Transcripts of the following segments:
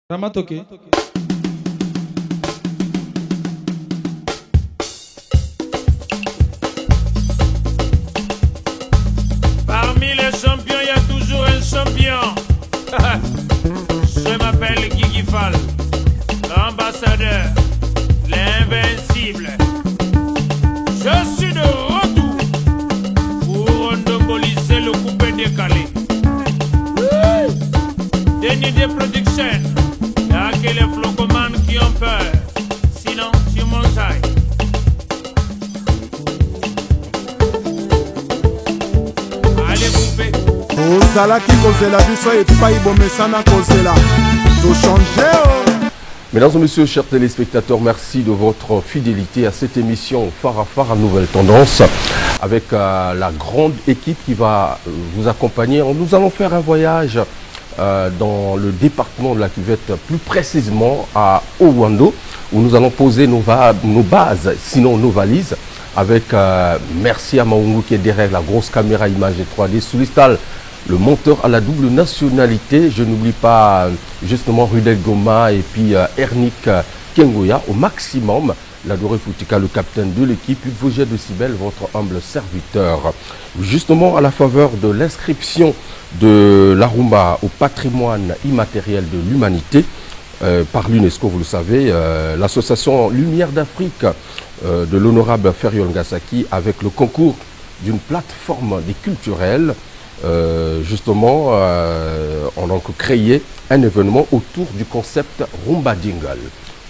Ramatoke. Parmi les champions, il y a toujours un champion. Je m'appelle Guigui Fall, l'ambassadeur, l'invincible. Je suis de retour pour endomboliser le coupé décalé. Déni des productions, il n'y a que les flocomanes qui ont peur. Sinon, tu m'enjailles. Allez, coupé. ozalaki kozela biso epai bomesana kozela tochange. Mesdames et messieurs, chers téléspectateurs, merci de votre fidélité à cette émission Phare à Phare à Nouvelle Tendance avec la grande équipe qui va vous accompagner. Nous allons faire un voyage dans le département de la Cuvette, plus précisément à Owando, où nous allons poser nos bases, sinon nos valises, avec merci à Maungu qui est derrière la grosse caméra image 3D, Soulistal, le monteur à la double nationalité. Je n'oublie pas justement Rudel Goma et puis Ernik Kengoya au maximum. L'adoré Foutika, le capitaine de l'équipe, Hugues Vogel de Cibel, votre humble serviteur. Justement, à la faveur de l'inscription de la rumba au patrimoine immatériel de l'humanité par l'UNESCO, vous le savez, l'association Lumière d'Afrique de l'honorable Feriol Ngasaki, avec le concours d'une plateforme des culturels, justement, on a donc créé un événement autour du concept Rumba Jingle.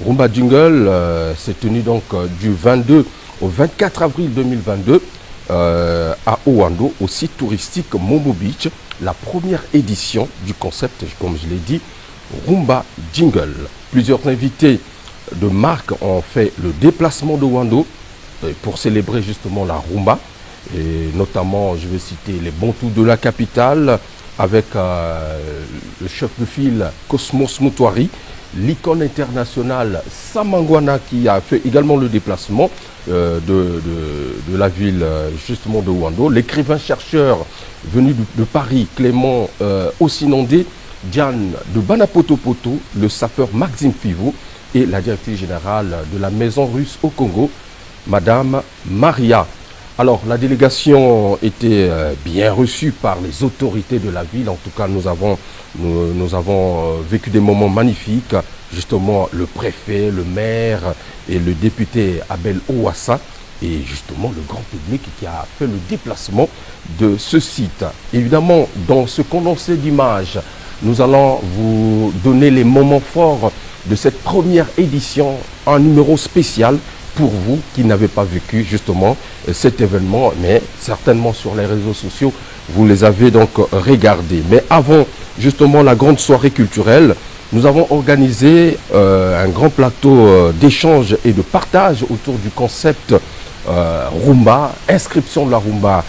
Rumba Jingle s'est tenu donc du 22 au 24 avril 2022 à Owando, au site touristique Momo Beach, la première édition du concept, comme je l'ai dit, Rumba Jingle. Plusieurs invités de marque ont fait le déplacement de Owando pour célébrer justement la rumba. Et notamment, je vais citer les Bantous de la capitale avec le chef de file Cosmos Moutouari, l'icône internationale Samangwana qui a fait également le déplacement de la ville justement de Owando, l'écrivain chercheur venu de Paris, Clément Ossinondé, Diane de Banapotopoto, le sapeur Maxime Fivou et la directrice générale de la maison russe au Congo, Madame Maria. Alors, la délégation était bien reçue par les autorités de la ville. En tout cas, nous avons vécu des moments magnifiques. Justement, le préfet, le maire et le député Abel Ouassa et justement le grand public qui a fait le déplacement de ce site. Évidemment, dans ce condensé d'images, nous allons vous donner les moments forts de cette première édition, un numéro spécial pour vous qui n'avez pas vécu justement cet événement, mais certainement sur les réseaux sociaux, vous les avez donc regardés. Mais avant justement la grande soirée culturelle, nous avons organisé un grand plateau d'échange et de partage autour du concept rumba, inscription de la rumba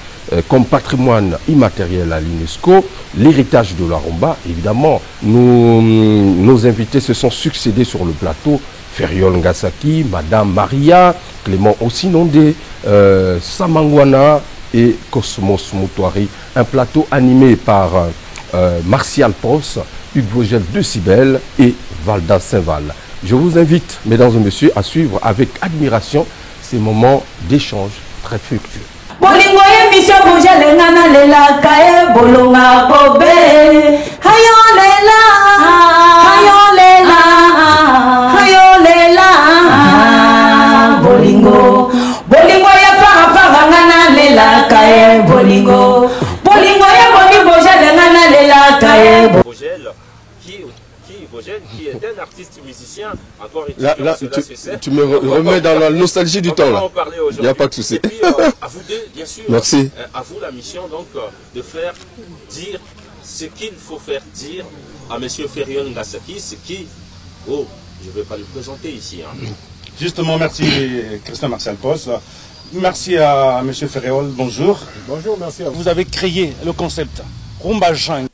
comme patrimoine immatériel à l'UNESCO, l'héritage de la rumba. Évidemment, nos invités se sont succédés sur le plateau. Feriol Ngasaki, Madame Maria, Clément Ossinondé, Samangwana et Cosmos Moutouari. Un plateau animé par Martial Pros, Hugues Vogel de Cibel et Valda Saint-Val. Je vous invite, mesdames et messieurs, à suivre avec admiration ces moments d'échange très fructueux. Bolingo, bolingo ya fara fara ngana lela kae bolingo, bolingo ya boni bojel ngana lela kae. Vogel, qui est un artiste musicien, encore Là, tu me remets dans la nostalgie du temps. Là. Il n'y a pas de souci. Et puis, à vous deux, bien sûr. Merci. À vous la mission donc de faire dire ce qu'il faut faire dire à M. Feriol Ngasaki, ce qui, oh, je ne vais pas le présenter ici. Hein. Justement, merci Christian Martial Post. Merci à M. Feriol, bonjour. Bonjour, merci à vous. Vous avez créé le concept Rumba Jingle.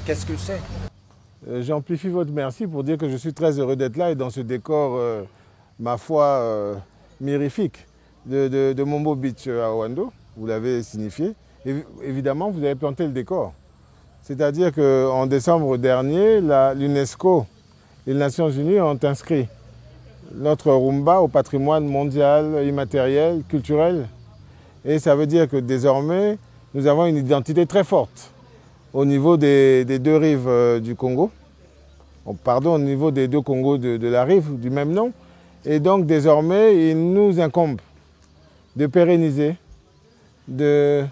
Qu'est-ce que c'est? J'amplifie votre merci pour dire que je suis très heureux d'être là et dans ce décor, ma foi, mirifique de Momo Beach à Owando. Vous l'avez signifié. Évidemment, vous avez planté le décor. C'est-à-dire qu'en décembre dernier, l'UNESCO les Nations Unies ont inscrit notre rumba au patrimoine mondial, immatériel, culturel. Et ça veut dire que désormais, nous avons une identité très forte au niveau des deux rives du Congo. Pardon, au niveau des deux Congos de la rive du même nom. Et donc désormais, il nous incombe de pérenniser, de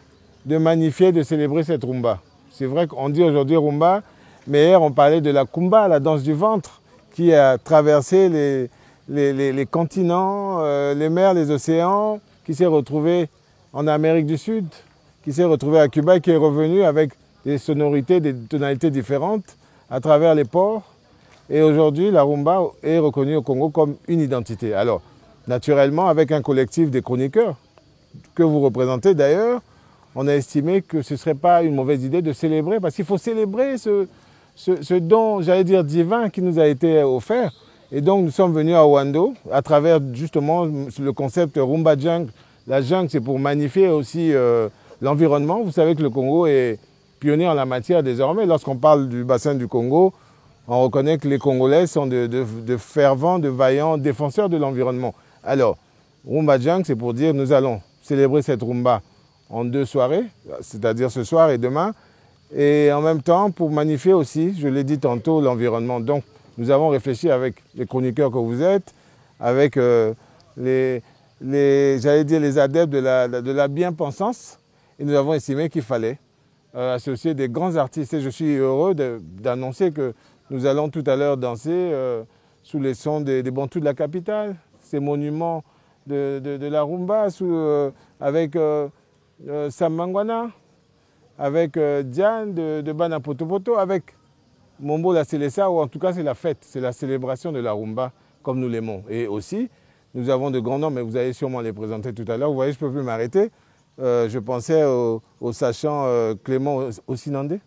magnifier, de célébrer cette rumba. C'est vrai qu'on dit aujourd'hui rumba, mais hier on parlait de la kumba, la danse du ventre, qui a traversé les continents, les mers, les océans, qui s'est retrouvée en Amérique du Sud, qui s'est retrouvée à Cuba et qui est revenue avec des sonorités, des tonalités différentes à travers les ports. Et aujourd'hui, la rumba est reconnue au Congo comme une identité. Alors, naturellement, avec un collectif des chroniqueurs que vous représentez d'ailleurs, on a estimé que ce ne serait pas une mauvaise idée de célébrer, parce qu'il faut célébrer ce don, j'allais dire divin, qui nous a été offert. Et donc, nous sommes venus à Owando, à travers justement le concept Rumba Jungle. La jungle, c'est pour magnifier aussi l'environnement. Vous savez que le Congo est pionnier en la matière désormais. Lorsqu'on parle du bassin du Congo, on reconnaît que les Congolais sont de fervents, de vaillants défenseurs de l'environnement. Alors, Rumba Jungle, c'est pour dire nous allons célébrer cette rumba en 2 soirées, c'est-à-dire ce soir et demain, et en même temps pour magnifier aussi, je l'ai dit tantôt, l'environnement. Donc, nous avons réfléchi avec les chroniqueurs que vous êtes, avec j'allais dire les adeptes de la bien-pensance, et nous avons estimé qu'il fallait associer des grands artistes. Et je suis heureux d'annoncer que nous allons tout à l'heure danser sous les sons des bantous de la capitale, ces monuments de la rumba, avec Sam Mangwana, avec Diane de Bana Potopoto, avec Mombo la Célessa, ou en tout cas c'est la fête, c'est la célébration de la rumba comme nous l'aimons. Et aussi, nous avons de grands noms, mais vous allez sûrement les présenter tout à l'heure. Vous voyez, je ne peux plus m'arrêter. Je pensais au sachant Clément Ossinandé,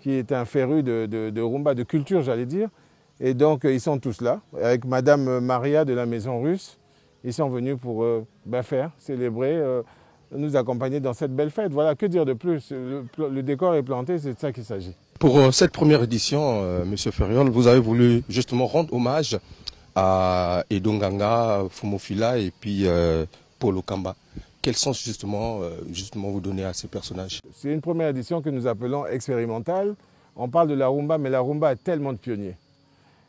qui est un féru de rumba, de culture, j'allais dire. Et donc, ils sont tous là, avec Madame Maria de la Maison Russe. Ils sont venus pour célébrer, nous accompagner dans cette belle fête. Voilà, que dire de plus? Le décor est planté, c'est de ça qu'il s'agit. Pour cette première édition, M. Ferriol, vous avez voulu justement rendre hommage à Edonganga, Fumofila et puis Paul Okamba. Quel sens justement vous donnez à ces personnages? C'est une première édition que nous appelons expérimentale. On parle de la rumba, mais la rumba a tellement de pionniers.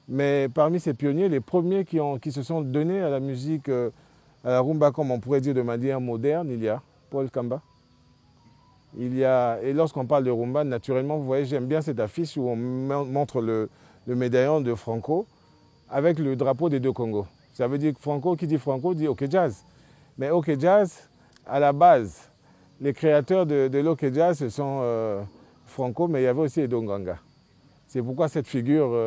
Mais parmi ces pionniers, les premiers qui se sont donnés à la musique, à la rumba, comme on pourrait dire de manière moderne, il y a Paul Kamba. Et lorsqu'on parle de rumba, naturellement, vous voyez, j'aime bien cette affiche où on montre le médaillon de Franco avec le drapeau des deux Congos. Ça veut dire que Franco, qui dit Franco, dit OK Jazz. Mais OK Jazz, à la base, les créateurs de l'OK Jazz, ce sont Franco, mais il y avait aussi Edonganga. C'est pourquoi cette figure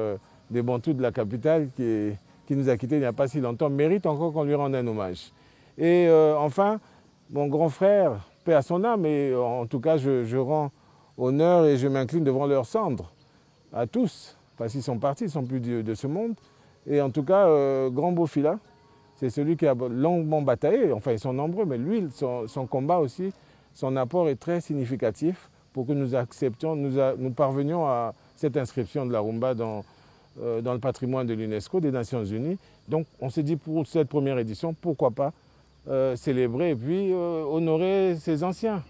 des Bantous de la capitale qui nous a quittés il n'y a pas si longtemps mérite encore qu'on lui rende un hommage. Et enfin, mon grand frère, paix à son âme, et en tout cas je rends honneur et je m'incline devant leurs cendres, à tous, parce qu'ils sont partis, ils ne sont plus de ce monde. Et en tout cas, Grand Bofila, c'est celui qui a longuement bataillé, enfin ils sont nombreux, mais lui, son combat aussi, son apport est très significatif pour que nous acceptions, nous parvenions à cette inscription de la rumba dans le patrimoine de l'UNESCO, des Nations Unies. Donc on s'est dit pour cette première édition, pourquoi pas célébrer et puis honorer ces anciens,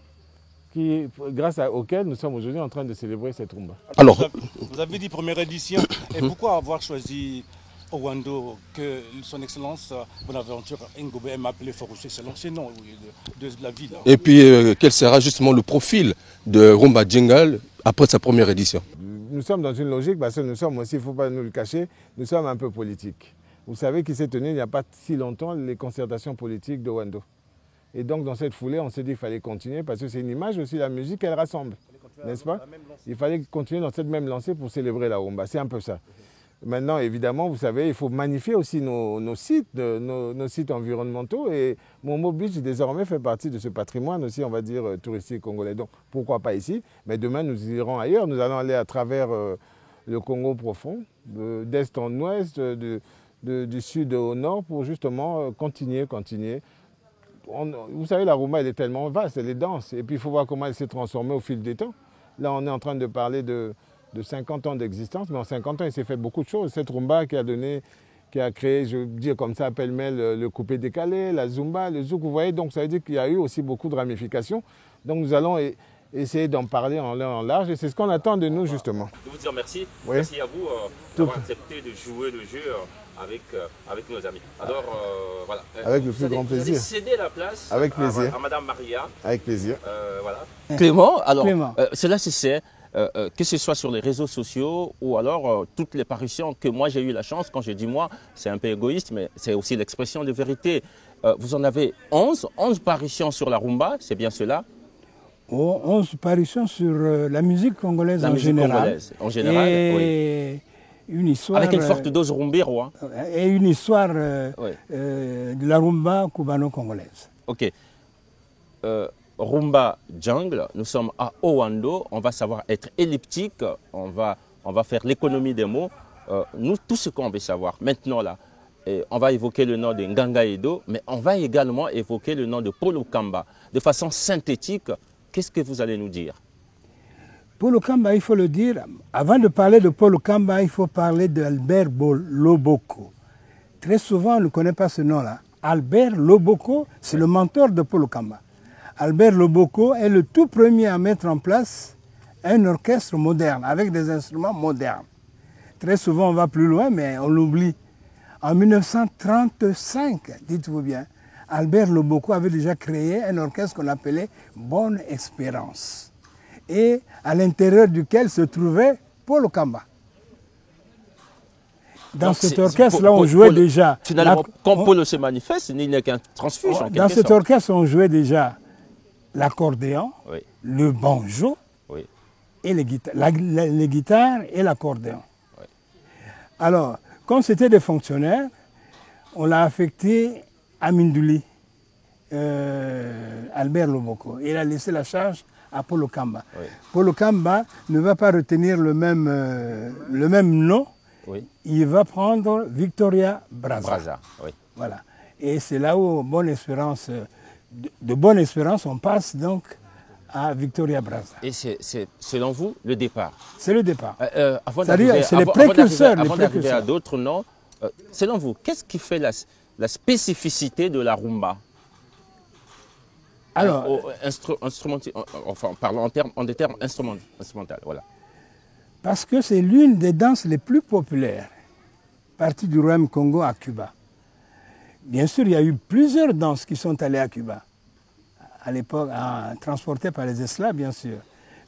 grâce auxquels nous sommes aujourd'hui en train de célébrer cette rumba. Alors, vous avez dit première édition, et pourquoi avoir choisi Owando, que son Excellence Bonaventure Ngobe m'a appelé Foroché, c'est l'ancien nom de la ville. Et puis, quel sera justement le profil de Rumba Jungle après sa première édition? Nous sommes dans une logique, parce que nous sommes aussi, il ne faut pas nous le cacher, nous sommes un peu politiques. Vous savez qu'il s'est tenu il n'y a pas si longtemps les concertations politiques de Owando. Et donc dans cette foulée, on s'est dit qu'il fallait continuer, parce que c'est une image aussi, la musique, elle rassemble, n'est-ce pas? Il fallait continuer dans cette même lancée pour célébrer la rumba, c'est un peu ça. Maintenant, évidemment, vous savez, il faut magnifier aussi nos sites environnementaux. Et Mombo Beach, désormais, fait partie de ce patrimoine aussi, on va dire, touristique congolais. Donc, pourquoi pas ici? Mais demain, nous irons ailleurs. Nous allons aller à travers le Congo profond, d'est en ouest, du sud au nord, pour justement continuer. Vous savez, la rumba, elle est tellement vaste, elle est dense. Et puis, il faut voir comment elle s'est transformée au fil des temps. Là, on est en train de parler de de 50 ans d'existence, mais en 50 ans, il s'est fait beaucoup de choses. Cette rumba qui a créé, je veux dire comme ça, pêle-mêle, le coupé décalé, la zumba, le zouk, vous voyez, donc ça veut dire qu'il y a eu aussi beaucoup de ramifications. Donc nous allons essayer d'en parler en long en large, et c'est ce qu'on attend de nous, justement. Je vous dire merci. Oui. Merci à vous d'avoir accepté de jouer le jeu avec nos amis. Alors, voilà. Avec le plus grand plaisir. Vous allez céder la place Avec plaisir. à Madame Maria. Avec plaisir. Voilà. Clément, alors, Clément. cela c'est que ce soit sur les réseaux sociaux ou alors toutes les parutions que moi j'ai eu la chance, quand je dis moi, c'est un peu égoïste, mais c'est aussi l'expression de vérité. Vous en avez 11 parutions sur la rumba, c'est bien cela? 11 parutions sur la musique congolaise La en musique général. congolaise, en général, et une histoire, avec une forte dose rumbero. Hein. Et une histoire de la rumba cubano-congolaise. Ok. Rumba Jungle, nous sommes à Owando, on va savoir être elliptique, on va faire l'économie des mots. Nous, tout ce qu'on veut savoir maintenant là, on va évoquer le nom de Nganga Edo, mais on va également évoquer le nom de Polo Kamba. De façon synthétique, qu'est-ce que vous allez nous dire? Polo Kamba, il faut le dire, avant de parler de Polo Kamba, il faut parler d'Albert Loboko. Très souvent, on ne connaît pas ce nom-là. Albert Loboko, c'est le mentor de Polo Kamba. Albert Loboko est le tout premier à mettre en place un orchestre moderne, avec des instruments modernes. Très souvent, on va plus loin, mais on l'oublie. En 1935, dites-vous bien, Albert Loboko avait déjà créé un orchestre qu'on appelait Bonne Espérance, et à l'intérieur duquel se trouvait Polo Kamba. Dans cet orchestre-là, on jouait déjà... Finalement, quand Polo se manifeste, il n'est qu'un transfuge en quelque sorte. Dans cet orchestre, on jouait déjà l'accordéon, oui, le banjo, oui, et les guitares et l'accordéon. Oui. Alors, comme c'était des fonctionnaires, on l'a affecté à Mindouli, Albert Loboko. Il a laissé la charge à Polo Kamba. Oui. Polo Kamba ne va pas retenir le même nom, oui, il va prendre Victoria Brazza. Oui. Voilà. Et c'est là où Bonne Espérance, de Bonne Espérance, on passe donc à Victoria Brazza. Et c'est selon vous le départ? C'est le départ. Avant c'est les précurseurs. Avant d'arriver à d'autres noms, selon vous, qu'est-ce qui fait la spécificité de la rumba? Alors, enfin, parlons en des termes instrumentaux, voilà. Parce que c'est l'une des danses les plus populaires, partie du Royaume Congo à Cuba. Bien sûr, il y a eu plusieurs danses qui sont allées à Cuba, à l'époque, transportées par les esclaves, bien sûr.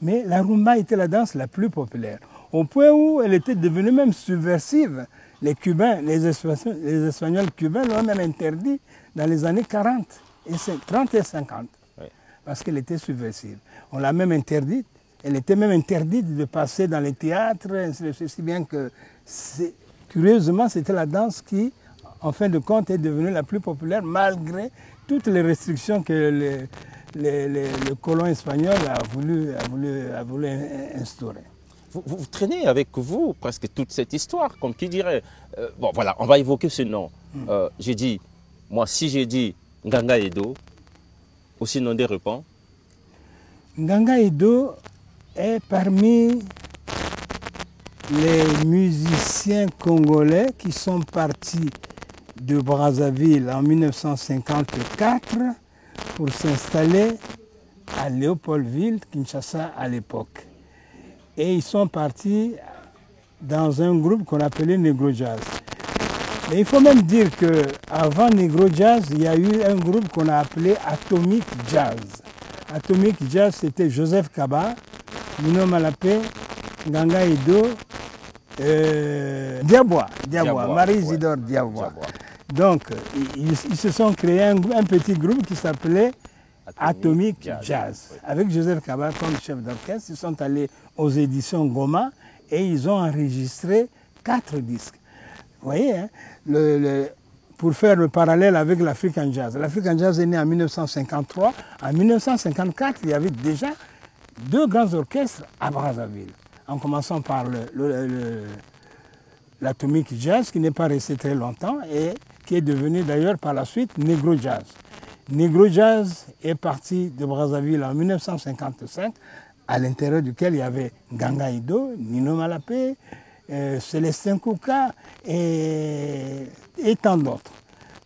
Mais la rumba était la danse la plus populaire, au point où elle était devenue même subversive. Les Cubains, les Espagnols cubains l'ont même interdit dans les années 30 et 50, oui, parce qu'elle était subversive. On l'a même interdite. Elle était même interdite de passer dans les théâtres, si bien que, curieusement, c'était la danse qui, en fin de compte, est devenue la plus populaire, malgré toutes les restrictions que le colon espagnol a voulu instaurer. Vous traînez avec vous presque toute cette histoire, comme qui dirait. Bon, voilà, on va évoquer ce nom. J'ai dit, moi, si j'ai dit Nganga Edo, aussi non des répond. Nganga Edo est parmi les musiciens congolais qui sont partis de Brazzaville en 1954 pour s'installer à Léopoldville, Kinshasa à l'époque. Et ils sont partis dans un groupe qu'on appelait Negro Jazz. Mais il faut même dire qu'avant Negro Jazz, il y a eu un groupe qu'on a appelé Atomic Jazz. Atomic Jazz, c'était Joseph Kaba, Mino Malapé, Nganga Edo, Diabois, Marie-Isidore Diabois. Donc, ils se sont créés un petit groupe qui s'appelait Atomic Jazz. Avec Joseph Kaba comme chef d'orchestre, ils sont allés aux éditions Goma et ils ont enregistré 4 disques. Vous voyez, hein, pour faire le parallèle avec l'African Jazz. L'African Jazz est né en 1953. En 1954, il y avait déjà 2 grands orchestres à Brazzaville. En commençant par l'Atomic Jazz, qui n'est pas resté très longtemps et qui est devenu d'ailleurs par la suite Negro Jazz. Negro Jazz est parti de Brazzaville en 1955 à l'intérieur duquel il y avait Nganga Ido, Nino Malapé, Célestin Kouka et tant d'autres.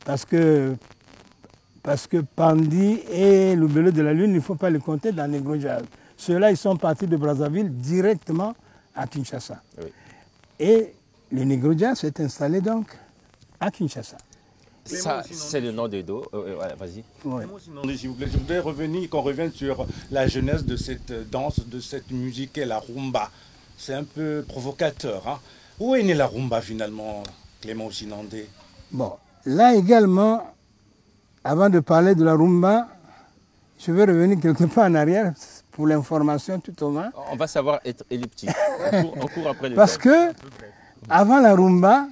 Parce que Pandi et Loubeleu de la Lune, il ne faut pas les compter dans les gros jazz. Ceux-là, ils sont partis de Brazzaville directement à Kinshasa. Oui. Et le Negro Jazz s'est installé donc à Kinshasa. Ça, c'est le nom d'Edo. Vas-y. Ouais. Je voudrais qu'on revienne sur la genèse de cette danse, de cette musique et la rumba. C'est un peu provocateur. Hein? Où est née la rumba finalement, Clément Sinandé? Bon, là également, avant de parler de la rumba, je vais revenir quelque peu en arrière pour l'information tout au moins. On va savoir être elliptique. On court après les Parce que, avant la rumba,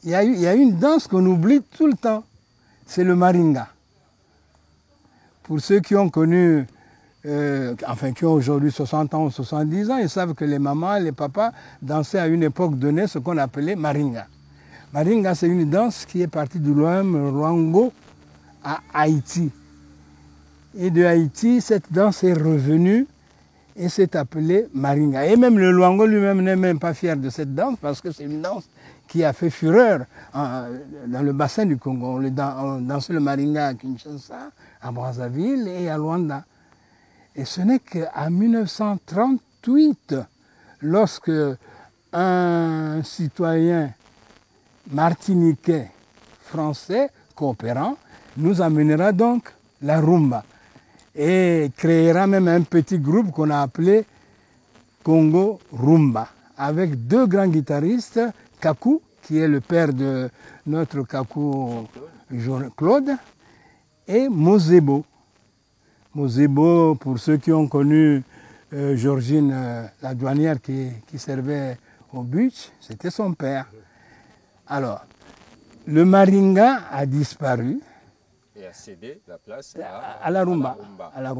il y a une danse qu'on oublie tout le temps. C'est le maringa. Pour ceux qui ont connu, qui ont aujourd'hui 60 ans ou 70 ans, ils savent que les mamans et les papas dansaient à une époque donnée ce qu'on appelait maringa. Maringa, c'est une danse qui est partie du Luango à Haïti. Et de Haïti, cette danse est revenue et s'est appelée maringa. Et même le Luango lui-même n'est même pas fier de cette danse parce que c'est une danse qui a fait fureur dans le bassin du Congo. On dansait le maringa à Kinshasa, à Brazzaville et à Luanda. Et ce n'est qu'en 1938, lorsque un citoyen martiniquais français coopérant nous amènera donc la rumba et créera même un petit groupe qu'on a appelé Congo Rumba avec deux grands guitaristes, Kakou, qui est le père de notre Kakou Claude, et Mosebo. Mosebo, pour ceux qui ont connu Georgine, la douanière qui servait au Butch, c'était son père. Alors, le maringa a disparu. Et a cédé la place à la rumba. Alors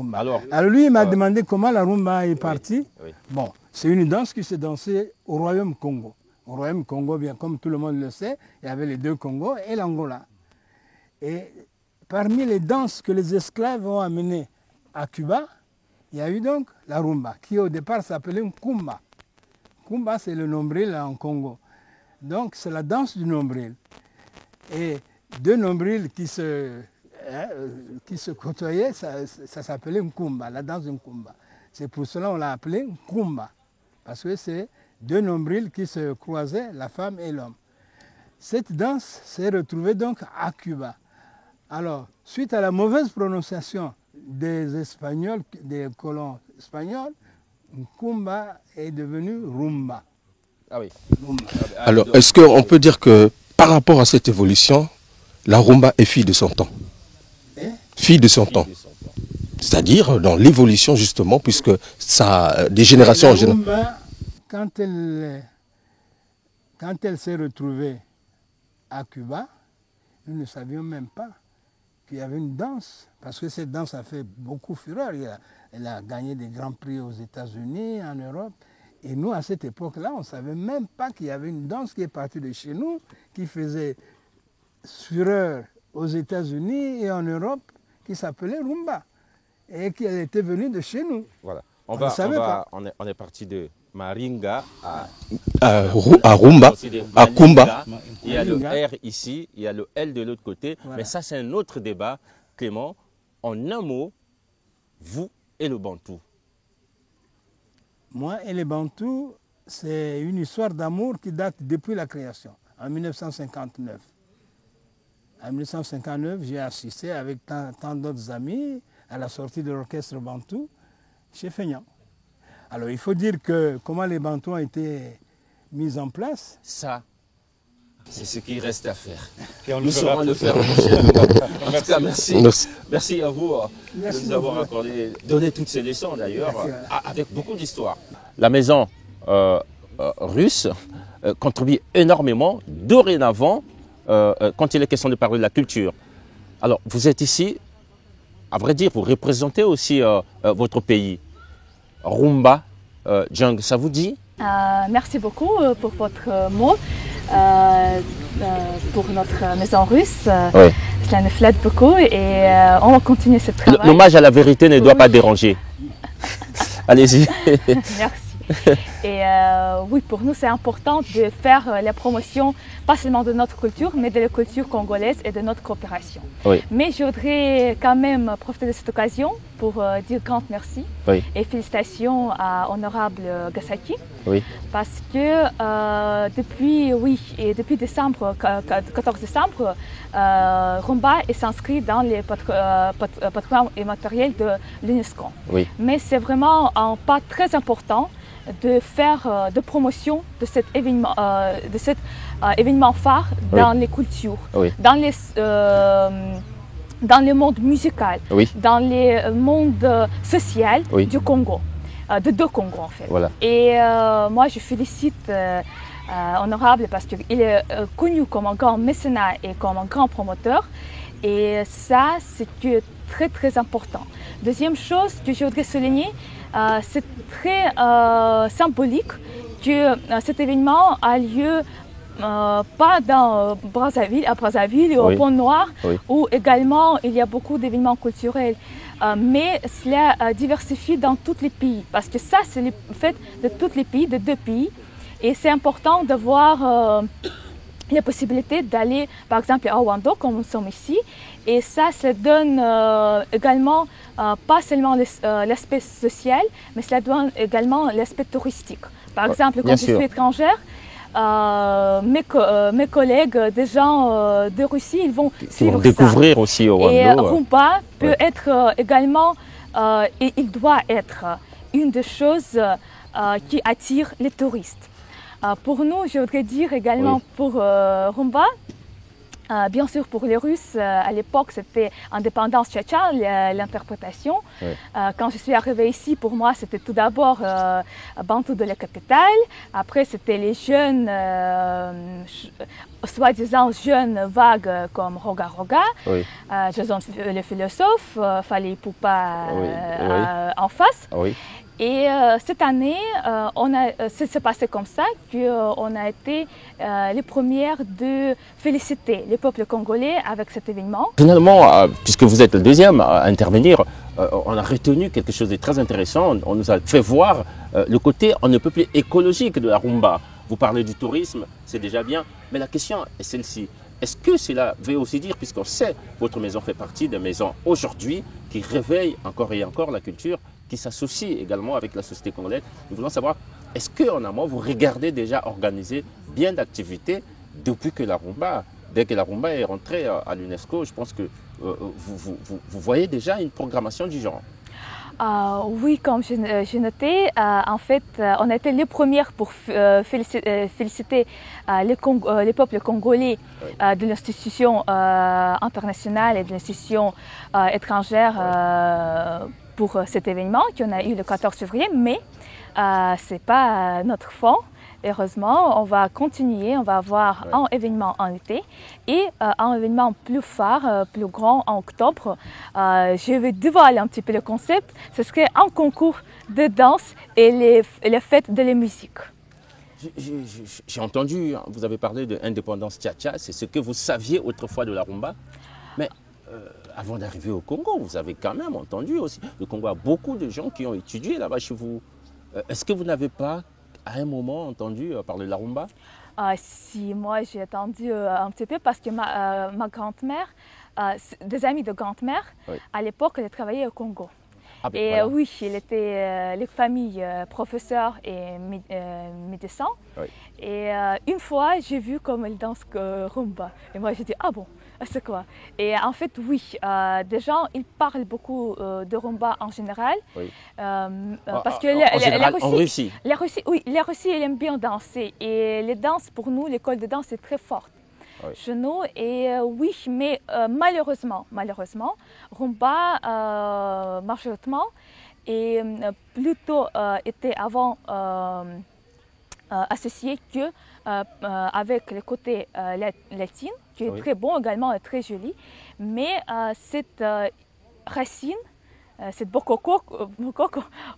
lui, il m'a demandé comment la rumba est partie. Oui. Bon, c'est une danse qui s'est dansée au Royaume Congo. Au Royaume Congo, bien comme tout le monde le sait, il y avait les deux Congos et l'Angola. Et parmi les danses que les esclaves ont amenées à Cuba, il y a eu donc la rumba, qui au départ s'appelait Nkumba. Nkumba, c'est le nombril en Congo. Donc c'est la danse du nombril. Et deux nombrils qui se côtoyaient, ça s'appelait Nkumba, la danse de Nkumba. C'est pour cela qu'on l'a appelé Nkumba, parce que c'est deux nombrils qui se croisaient, la femme et l'homme. Cette danse s'est retrouvée donc à Cuba. Alors, suite à la mauvaise prononciation des Espagnols, des colons espagnols, Nkumba est devenu rumba. Ah oui. Rumba. Alors, est-ce qu'on peut dire que par rapport à cette évolution, la rumba est fille de son temps? Fille de son temps. C'est-à-dire dans l'évolution justement, puisque ça, des générations en génération. La rumba, quand elle s'est retrouvée à Cuba, nous ne savions même pas qu'il y avait une danse, parce que cette danse a fait beaucoup fureur. Elle a gagné des grands prix aux États-Unis, en Europe. Et nous, à cette époque-là, on ne savait même pas qu'il y avait une danse qui est partie de chez nous, qui faisait fureur aux États-Unis et en Europe, qui s'appelait rumba, et qu'elle était venue de chez nous. Voilà. On est parti de maringa à rumba, à kumba. Il y a le R ici, il y a le L de l'autre côté, voilà. Mais ça c'est un autre débat. Clément, en un mot, vous et le Bantou. Moi et les Bantous, c'est une histoire d'amour qui date depuis la création, en 1959. En 1959, j'ai assisté avec tant d'autres amis à la sortie de l'orchestre Bantou chez Feignan. Alors il faut dire que comment les Bantous ont été mis en place. Ça, c'est ce qu'il reste à faire. Et nous saurons le faire. En tout cas, merci à vous de nous avoir donné toutes ces leçons d'ailleurs, avec beaucoup d'histoire. La maison russe contribue énormément, dorénavant, quand il est question de parler de la culture. Alors, vous êtes ici, à vrai dire, vous représentez aussi votre pays. Rumba, Jung, ça vous dit? Merci beaucoup pour votre mot. Pour notre maison russe, oui. Cela nous flatte beaucoup et on va continuer ce travail. L'hommage à la vérité ne doit pas déranger. Allez-y. Merci. Et oui, pour nous, c'est important de faire la promotion, pas seulement de notre culture, mais de la culture congolaise et de notre coopération. Oui. Mais je voudrais quand même profiter de cette occasion pour dire grand merci et félicitations à Honorable Gasaki. Oui. Parce que depuis décembre, 14 décembre, Rumba est inscrit dans les patrimoine immatériel de l'UNESCO. Oui. Mais c'est vraiment un pas très important de faire de promotion de cet événement, événement phare dans les cultures, dans le monde musical, dans le monde social du Congo, de deux Congos en fait. Voilà. Et moi je félicite Honorable parce qu'il est connu comme un grand mécénat et comme un grand promoteur. Et ça, c'est très très important. Deuxième chose que je voudrais souligner, c'est très symbolique que cet événement a lieu pas dans Brazzaville, à Brazzaville ou au Pont-Noir, où également il y a beaucoup d'événements culturels. Mais cela diversifie dans tous les pays, parce que ça, c'est le fait de tous les pays, de deux pays. Et c'est important d'avoir la possibilité d'aller, par exemple, à Ouando, comme nous sommes ici. Et ça donne également pas seulement l'aspect social, mais cela donne également l'aspect touristique. Par exemple, quand je suis étrangère, mes collègues, des gens de Russie, ils vont suivre découvrir aussi au Rwanda. Et Rumba peut être également, et il doit être une des choses qui attire les touristes. Pour nous, je voudrais dire également pour Rumba, bien sûr pour les Russes, à l'époque c'était Indépendance Tchatcha, l'interprétation. Quand je suis arrivée ici, pour moi c'était tout d'abord Bantou de la capitale, après c'était les jeunes, soi-disant jeunes vagues comme Roga Roga, Jason le philosophe, Fali Poupa en face. Et cette année, c'est passé comme ça qu'on a été les premières de féliciter le peuple congolais avec cet événement. Finalement, puisque vous êtes le deuxième à intervenir, on a retenu quelque chose de très intéressant. On nous a fait voir le côté on ne peut plus écologique de la rumba. Vous parlez du tourisme, c'est déjà bien, mais la question est celle-ci. Est-ce que cela veut aussi dire, puisqu'on sait que votre maison fait partie des maisons aujourd'hui qui réveillent encore et encore la culture, qui s'associe également avec la société congolaise. Nous voulons savoir, est-ce qu'en amont, vous regardez déjà organiser bien d'activités depuis que la rumba, dès que la rumba est rentrée à l'UNESCO, je pense que vous voyez déjà une programmation du genre. Oui, comme j'ai noté, en fait, on a été les premières pour féliciter les peuples congolais de l'institution internationale et de l'institution étrangère pour cet événement qu'on a eu le 14 février, mais ce n'est pas notre fond. Heureusement, on va continuer, on va avoir un événement en été et un événement plus phare, plus grand en octobre. Je vais dévoiler un petit peu le concept. Ce serait un concours de danse et les fêtes de la musique. J'ai entendu, vous avez parlé de Indépendance Tchatcha, c'est ce que vous saviez autrefois de la rumba. Mais avant d'arriver au Congo, vous avez quand même entendu aussi. Le Congo a beaucoup de gens qui ont étudié là-bas chez vous. Est-ce que vous n'avez pas à un moment entendu parler de la rumba? Si, moi j'ai entendu un petit peu parce que ma grand-mère, des amis de grand-mère, à l'époque, elle travaillait au Congo. Et oui, il était les familles professeurs et médecins. Et une fois, j'ai vu comme elle danse rumba. Et moi, j'ai dit, ah bon, c'est quoi? Et en fait, oui, des gens, ils parlent beaucoup de rumba en général. Parce que en Russie. La Russie, elle aime bien danser. Et les danses, pour nous, l'école de danse est très forte. Chez nous, et oui, mais malheureusement, rumba, majoritairement, et plutôt était avant associé que avec le côté latin, qui est très bon également et très joli, mais cette racine, cette bokoko,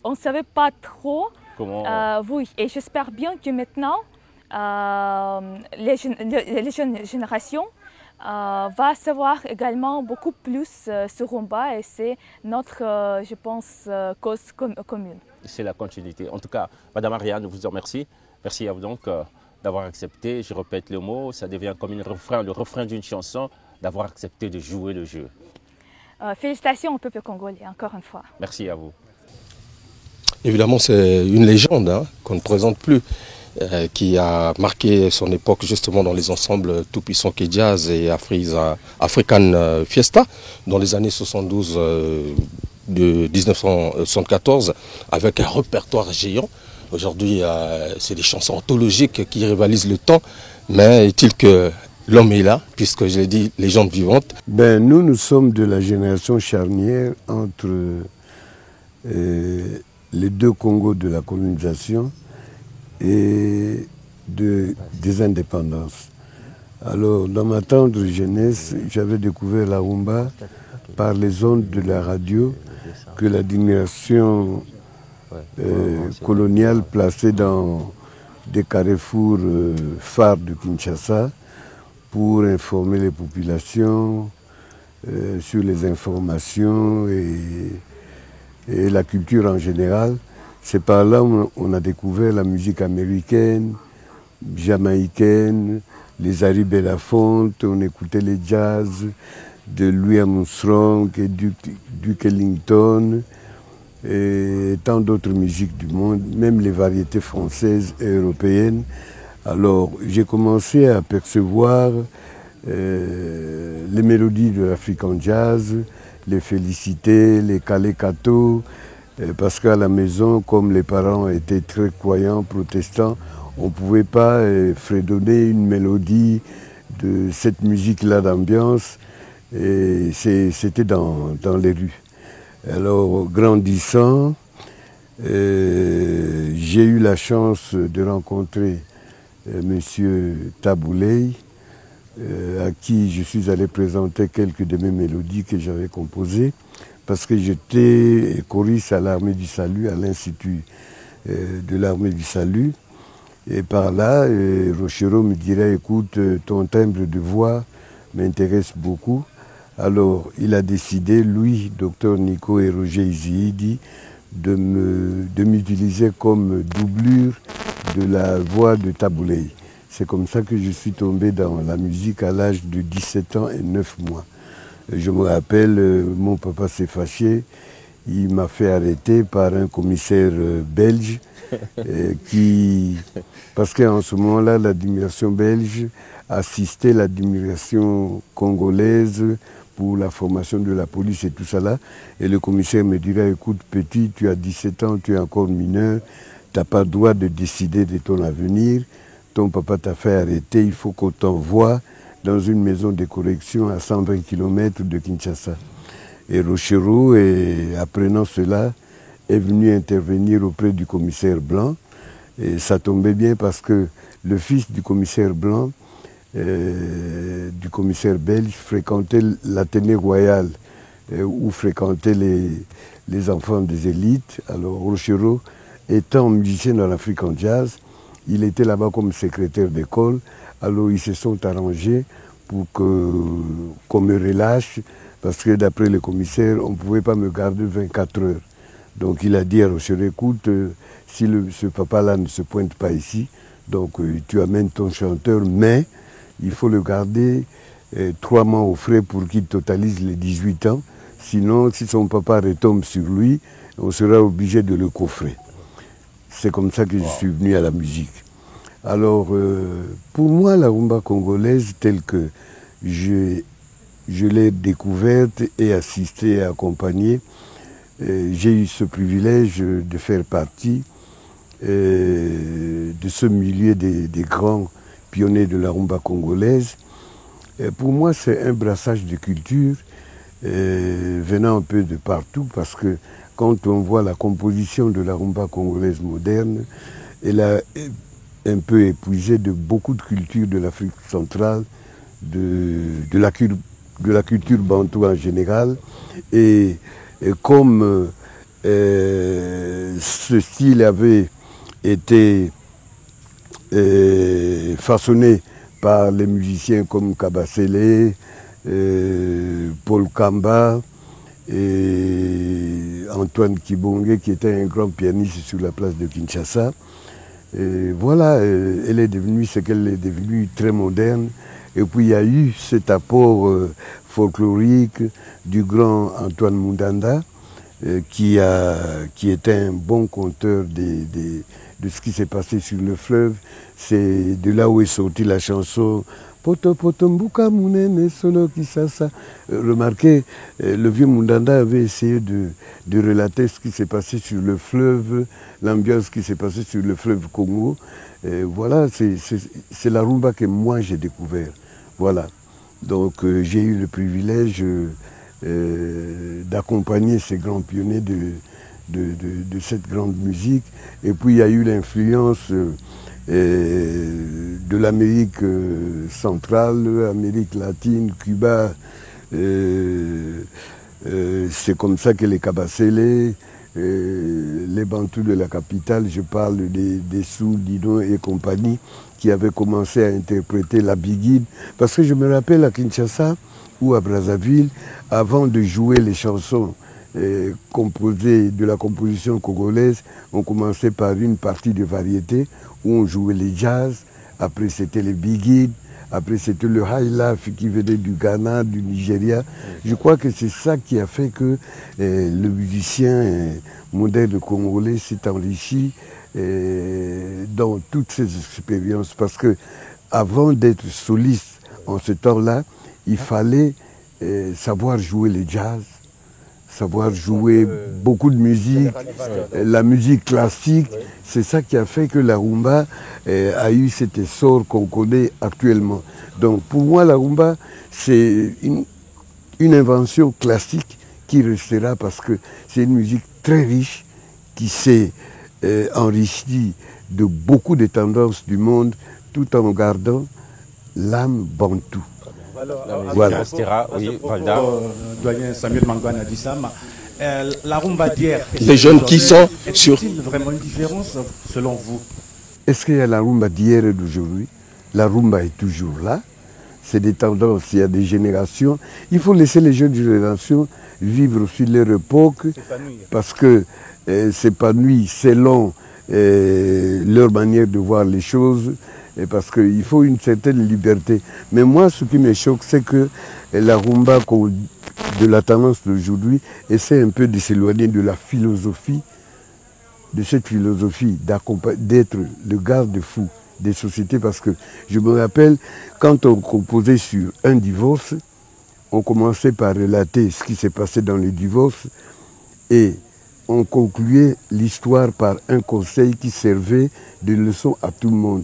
on ne savait pas trop. Comment oui, et j'espère bien que maintenant, les jeunes générations va savoir également beaucoup plus sur rumba et c'est notre, je pense, cause commune. C'est la continuité. En tout cas, Madame Ariane, nous vous remercie. Merci à vous donc d'avoir accepté. Je répète le mot, ça devient comme le refrain d'une chanson, d'avoir accepté de jouer le jeu. Félicitations au peuple congolais, encore une fois. Merci à vous. Évidemment, c'est une légende hein, qu'on ne présente plus, qui a marqué son époque justement dans les ensembles Tout-Puissant K Jazz et African Fiesta dans les années 72 de 1974 avec un répertoire géant. Aujourd'hui, c'est des chansons anthologiques qui rivalisent le temps, mais est-il que l'homme est là, puisque je l'ai dit, légende vivante. Nous sommes de la génération charnière entre les deux Congos de la colonisation et des indépendances. Alors, dans ma tendre jeunesse, j'avais découvert la rumba par les ondes de la radio que l'administration coloniale plaçait dans des carrefours phares de Kinshasa pour informer les populations sur les informations et la culture en général. C'est par là où on a découvert la musique américaine, jamaïcaine, les Harry Belafonte, on écoutait les jazz de Louis Armstrong et Duke Ellington et tant d'autres musiques du monde, même les variétés françaises et européennes. Alors j'ai commencé à percevoir les mélodies de l'African Jazz, les félicités, les calé-cato, parce qu'à la maison, comme les parents étaient très croyants, protestants, on ne pouvait pas fredonner une mélodie de cette musique-là d'ambiance, et c'était dans les rues. Alors, grandissant, j'ai eu la chance de rencontrer M. Tabouley, à qui je suis allé présenter quelques de mes mélodies que j'avais composées, parce que j'étais choriste à l'Armée du Salut, à l'Institut de l'Armée du Salut. Et par là, Rochero me dirait, écoute, ton timbre de voix m'intéresse beaucoup. Alors, il a décidé, lui, Dr Nico et Roger Iziidi, de m'utiliser comme doublure de la voix de Tabouley. C'est comme ça que je suis tombé dans la musique à l'âge de 17 ans et 9 mois. Je me rappelle, mon papa s'est fâché, il m'a fait arrêter par un commissaire belge parce qu'en ce moment-là, l'administration belge assistait l'administration congolaise pour la formation de la police et tout ça là. Et le commissaire me dirait, écoute petit, tu as 17 ans, tu es encore mineur, tu n'as pas le droit de décider de ton avenir, ton papa t'a fait arrêter, il faut qu'on t'envoie dans une maison de correction à 120 km de Kinshasa. Et Rochero, apprenant cela, est venu intervenir auprès du commissaire Blanc. Et ça tombait bien parce que le fils du commissaire Blanc, du commissaire belge, fréquentait l'Athénée royal où fréquentaient les enfants des élites. Alors Rochero, étant musicien dans l'African Jazz, il était là-bas comme secrétaire d'école. Alors ils se sont arrangés pour qu'on me relâche, parce que d'après le commissaire, on ne pouvait pas me garder 24 heures. Donc il a dit à Rochero, écoute, si ce papa-là ne se pointe pas ici, donc tu amènes ton chanteur, mais il faut le garder 3 mois au frais pour qu'il totalise les 18 ans. Sinon, si son papa retombe sur lui, on sera obligé de le coffrer. C'est comme ça que je suis venu à la musique. Alors, pour moi, la rumba congolaise, telle que je l'ai découverte et assistée et accompagnée, j'ai eu ce privilège de faire partie de ce milieu des grands pionniers de la rumba congolaise. Et pour moi, c'est un brassage de culture venant un peu de partout, parce que quand on voit la composition de la rumba congolaise moderne, elle a un peu épuisé de beaucoup de cultures de l'Afrique centrale, de la culture bantou en général. Et comme ce style avait été façonné par les musiciens comme Kabasele, Paul Kamba et Antoine Kibonge, qui était un grand pianiste sur la place de Kinshasa. Et voilà, elle est devenue ce qu'elle est devenue, très moderne. Et puis il y a eu cet apport folklorique du grand Antoine Mundanda, qui était un bon conteur de ce qui s'est passé sur le fleuve. C'est de là où est sortie la chanson Poto Poto Mbuka Munene Solo Kisasa. Remarquez, le vieux Mundanda avait essayé de relater ce qui s'est passé sur le fleuve, l'ambiance qui s'est passée sur le fleuve Congo. Et voilà, c'est la rumba que moi j'ai découvert. Voilà. Donc j'ai eu le privilège d'accompagner ces grands pionniers de cette grande musique. Et puis il y a eu l'influence de l'Amérique centrale, Amérique latine, Cuba. C'est comme ça que les Kabasele, les Bantous de la capitale, je parle des Sous, Didon et compagnie, qui avaient commencé à interpréter la biguine. Parce que je me rappelle à Kinshasa ou à Brazzaville, avant de jouer les chansons composées de la composition congolaise, on commençait par une partie de variété où on jouait les jazz, après c'était les biguines, après c'était le high life qui venait du Ghana, du Nigeria. Je crois que c'est ça qui a fait que le musicien moderne congolais s'est enrichi dans toutes ces expériences. Parce que avant d'être soliste en ce temps-là, il fallait savoir jouer le jazz, savoir jouer beaucoup de musique, la musique classique. C'est ça qui a fait que la rumba a eu cet essor qu'on connaît actuellement. Donc pour moi, la rumba, c'est une invention classique qui restera parce que c'est une musique très riche qui s'est enrichie de beaucoup de tendances du monde tout en gardant l'âme bantou. Voilà. Oui, Valda. Doyen Samuel Mangouane a dit ça. La rumba d'hier, les jeunes qui sont sur... Est-il vraiment une différence selon vous? Est-ce qu'il y a la rumba d'hier et d'aujourd'hui? La rumba est toujours là. C'est des tendances, il y a des générations. Il faut laisser les jeunes générations vivre sur leur époque parce que s'épanouir selon leur manière de voir les choses. Et parce qu'il faut une certaine liberté. Mais moi, ce qui me choque, c'est que la rumba de la tendance d'aujourd'hui essaie un peu de s'éloigner de la philosophie, de cette philosophie d'être le garde-fou des sociétés. Parce que je me rappelle, quand on composait sur un divorce, on commençait par relater ce qui s'est passé dans le divorce et on concluait l'histoire par un conseil qui servait de leçon à tout le monde.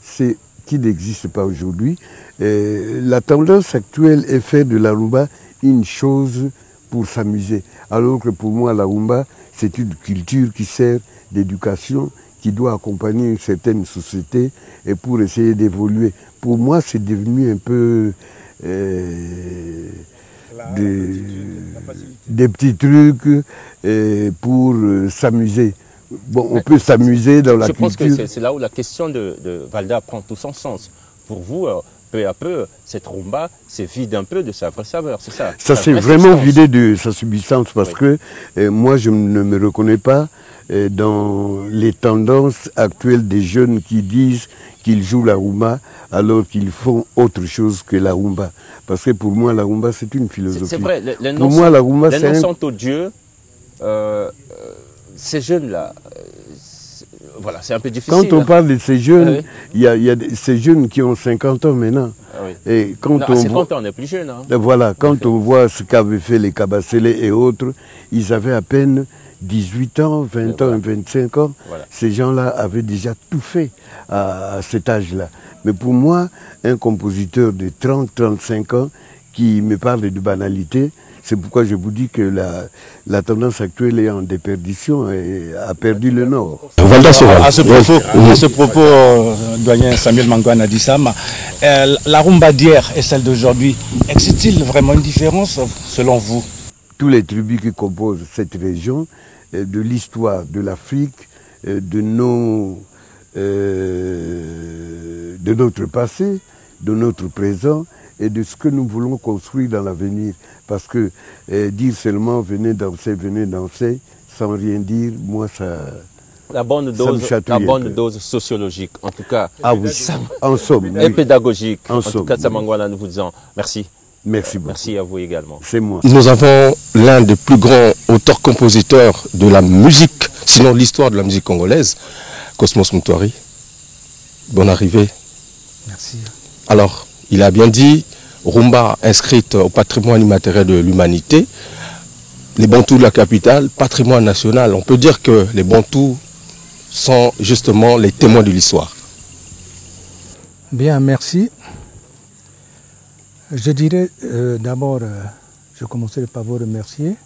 C'est qui n'existe pas aujourd'hui. La tendance actuelle est faire de la rumba une chose pour s'amuser. Alors que pour moi, la rumba, c'est une culture qui sert d'éducation, qui doit accompagner une certaine société et pour essayer d'évoluer. Pour moi, c'est devenu un peu des petits trucs pour s'amuser. Bon, on peut s'amuser dans la culture. Je pense que c'est là où la question de Valda prend tout son sens. Pour vous, peu à peu, cette rumba s'est vide un peu de sa vraie saveur, c'est ça? Ça s'est vraiment vidé de sa substance parce que moi, je ne me reconnais pas dans les tendances actuelles des jeunes qui disent qu'ils jouent la rumba alors qu'ils font autre chose que la rumba. Parce que pour moi, la rumba, c'est une philosophie. C'est vrai, les pour moi, la rumba, les noms sont odieux. Ces jeunes-là, voilà, c'est un peu difficile. Quand on parle de ces jeunes, il y a ces jeunes qui ont 50 ans maintenant. Ah oui. Et quand non, on à 50 ans, on est plus jeune. Hein. Voilà, quand on voit ce qu'avaient fait les Kabasele et autres, ils avaient à peine 18 ans, 20 ans, 25 ans. Voilà. Ces gens-là avaient déjà tout fait à cet âge-là. Mais pour moi, un compositeur de 30-35 ans qui me parle de banalité, c'est pourquoi je vous dis que la tendance actuelle est en déperdition et a perdu le nord. À ce propos, doyen Samuel Mangouane a dit ça, la rumba d'hier et celle d'aujourd'hui, existe-t-il vraiment une différence selon vous? Tous les tribus qui composent cette région, de l'histoire de l'Afrique, de notre passé, de notre présent et de ce que nous voulons construire dans l'avenir. Parce que dire seulement venez danser, sans rien dire, moi ça... La bonne dose sociologique, en tout cas. Ah oui, en somme. Et pédagogique. En tout cas, Samangwana, nous vous disons merci. Merci beaucoup. Merci à vous également. C'est moi. Nous avons l'un des plus grands auteurs-compositeurs de la musique, sinon l'histoire de la musique congolaise, Cosmos Mutwari. Bonne arrivée. Merci. Alors, il a bien dit, rumba inscrite au patrimoine immatériel de l'humanité, les Bantous de la capitale, patrimoine national. On peut dire que les Bantous sont justement les témoins de l'histoire. Bien, merci. Je dirais d'abord, je commencerai par vous remercier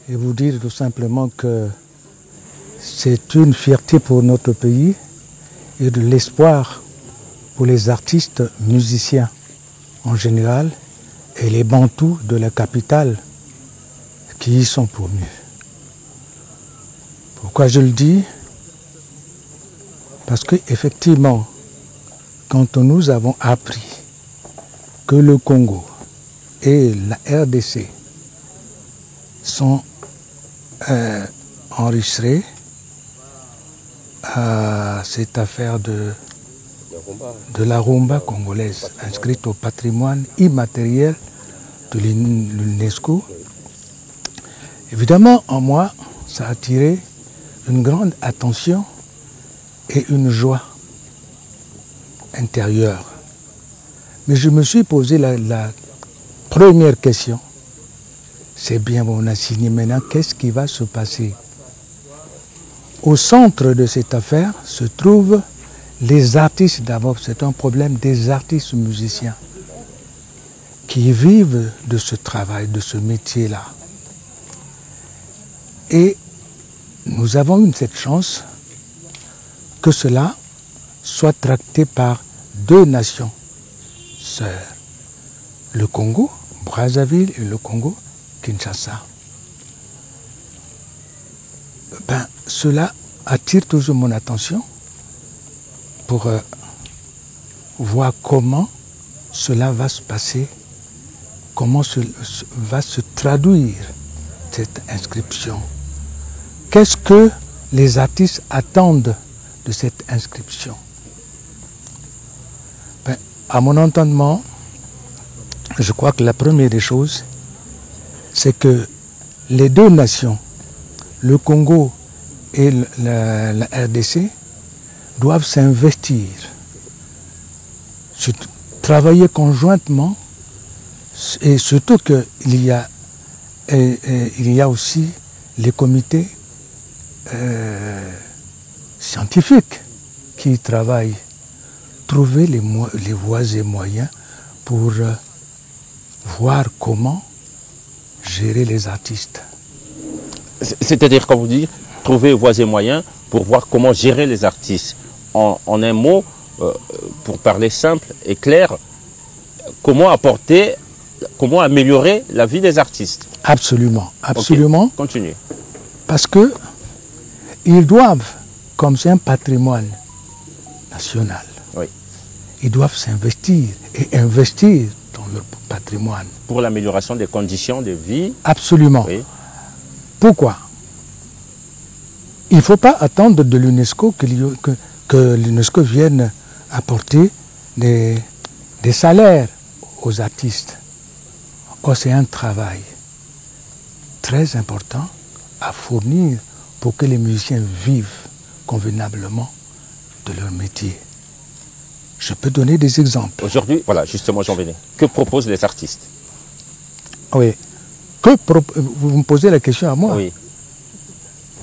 et vous dire tout simplement que c'est une fierté pour notre pays et de l'espoir pour les artistes musiciens en général et les Bantous de la capitale qui y sont promus. Pourquoi je le dis? Parce qu'effectivement, quand nous avons appris que le Congo et la RDC sont enregistrés à cette affaire de la rumba congolaise, inscrite au patrimoine immatériel de l'UNESCO, évidemment, en moi, ça a attiré une grande attention et une joie intérieure. Mais je me suis posé la première question. C'est bien, on a signé maintenant, qu'est-ce qui va se passer? Au centre de cette affaire se trouvent les artistes d'abord. C'est un problème des artistes musiciens qui vivent de ce travail, de ce métier-là. Et nous avons eu cette chance que cela soit tracté par deux nations sœurs, le Congo, Brazzaville, et le Congo, Kinshasa. Cela attire toujours mon attention pour voir comment cela va se passer, comment va se traduire cette inscription. Qu'est-ce que les artistes attendent de cette inscription? À mon entendement, je crois que la première des choses, c'est que les deux nations, le Congo et la RDC, doivent s'investir, travailler conjointement, et surtout qu'il y a aussi les comités scientifiques qui travaillent, trouver les voies et moyens pour voir comment gérer les artistes. C'est-à-dire, quand vous dites, trouver voies et moyens pour voir comment gérer les artistes. En un mot, pour parler simple et clair, comment améliorer la vie des artistes. Absolument, absolument. Okay. Continuez. Parce que ils doivent, comme c'est un patrimoine national, oui, ils doivent s'investir et investir dans leur patrimoine. Pour l'amélioration des conditions de vie. Absolument. Oui. Pourquoi? Il ne faut pas attendre de l'UNESCO que l'UNESCO vienne apporter des salaires aux artistes. Or, c'est un travail très important à fournir pour que les musiciens vivent convenablement de leur métier. Je peux donner des exemples. Aujourd'hui, voilà, justement, j'en venais. Que proposent les artistes? Oui. Vous me posez la question à moi? Oui.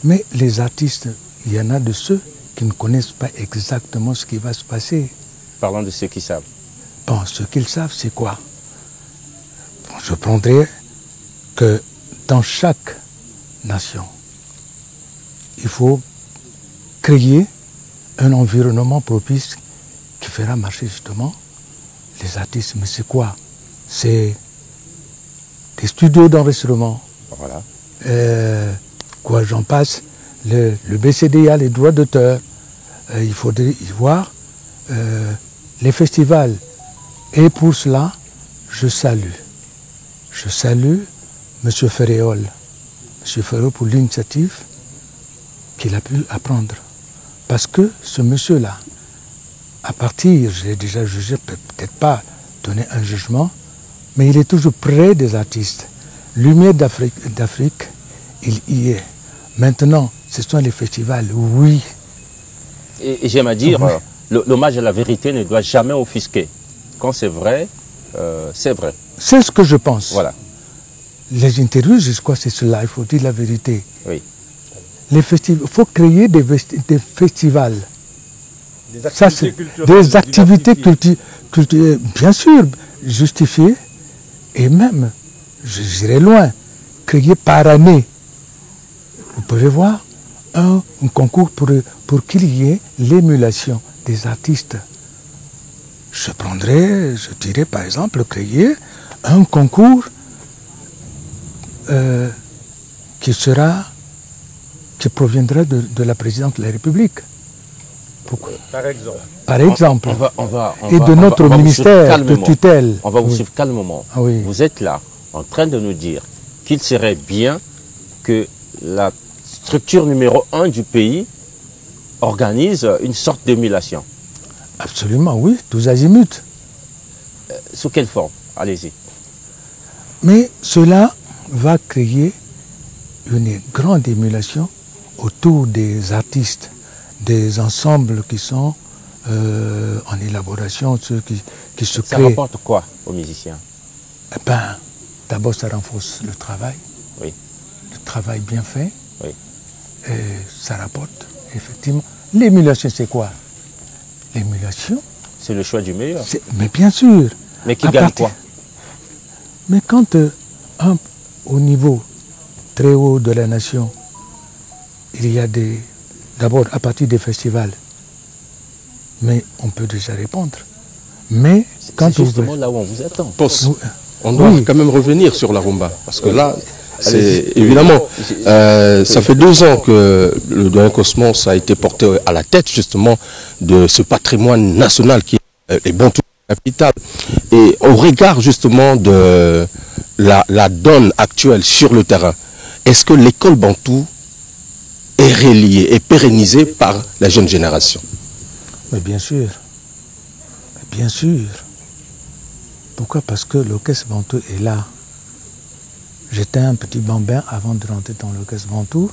Mais les artistes, il y en a de ceux qui ne connaissent pas exactement ce qui va se passer. Parlons de ceux qui savent. Bon, ce qu'ils savent, c'est quoi? Bon, je prendrais que dans chaque nation, il faut créer un environnement propice qui fera marcher justement les artistes. Mais c'est quoi? C'est des studios d'enregistrement. Voilà. Quoi, j'en passe, le BCDA, les droits d'auteur. Il faudrait y voir les festivals Et pour cela, je salue M. Ferréol. M. Ferréol pour l'initiative qu'il a pu apprendre. Parce que ce monsieur-là, à partir, j'ai déjà jugé, peut-être pas donner un jugement, mais il est toujours près des artistes. Lumière d'Afrique, il y est. Maintenant, ce sont les festivals, oui. Et j'aime à dire, l'hommage à la vérité ne doit jamais offusquer. Quand c'est vrai, c'est vrai. C'est ce que je pense. Voilà. Les interviews, je crois que c'est cela, il faut dire la vérité. Oui. Il faut créer des festivals. Des activités culturelles, bien sûr, justifiées, et même, j'irai loin, créer par année. Vous pouvez voir un concours pour qu'il y ait l'émulation des artistes. Je dirais par exemple, créer un concours qui proviendra de la présidente de la République. Pourquoi? Par exemple. Et de notre ministère de tutelle. On va vous suivre calmement. Ah oui. Vous êtes là, en train de nous dire qu'il serait bien que la structure numéro 1 du pays organise une sorte d'émulation. Absolument, oui, tous azimuts. Sous quelle forme? Allez-y. Mais cela va créer une grande émulation autour des artistes, des ensembles qui sont en élaboration, ceux qui se créent. Ça rapporte quoi aux musiciens? Eh bien, d'abord, ça renforce le travail. Oui. Le travail bien fait. Oui. Et ça rapporte, effectivement. L'émulation, c'est quoi? L'émulation, c'est le choix du meilleur. Mais bien sûr. Mais qui gagne quoi? Mais quand au niveau très haut de la nation, il y a d'abord à partir des festivals, mais on peut déjà répondre. Mais quand c'est justement là où on vous attend. On doit quand même revenir sur la rumba, parce que là, c'est évidemment, ça fait 2 ans que le doyen Cosmos a été porté à la tête justement de ce patrimoine national qui est les Bantous de la capitale. Et au regard justement de la donne actuelle sur le terrain, est-ce que l'école Bantou est reliée et pérennisée par la jeune génération? Mais bien sûr. Bien sûr. Pourquoi? Parce que l'orchestre Bantou est là. J'étais un petit bambin avant de rentrer dans l'orchestre Bantou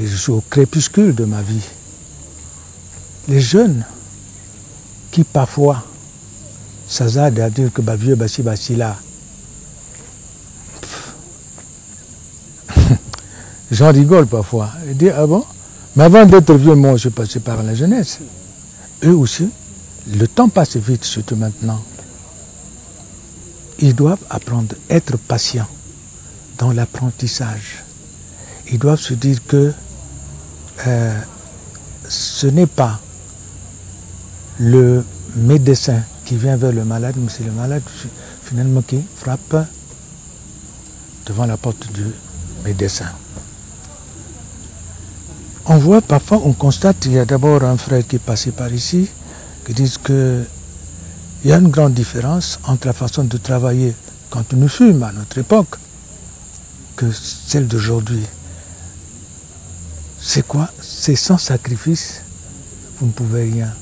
et je suis au crépuscule de ma vie. Les jeunes qui parfois s'hasardent à dire que vieux Bassi là, j'en rigole parfois. Ils disent, ah bon? Mais avant d'être vieux, moi je suis passé par la jeunesse. Eux aussi, le temps passe vite, surtout maintenant. Ils doivent apprendre à être patients dans l'apprentissage. Ils doivent se dire que ce n'est pas le médecin qui vient vers le malade, mais c'est le malade finalement qui frappe devant la porte du médecin. On voit parfois, on constate, il y a d'abord un frère qui est passé par ici, qui dit que il y a une grande différence entre la façon de travailler quand nous fûmes à notre époque que celle d'aujourd'hui. C'est quoi? C'est sans sacrifice, vous ne pouvez rien.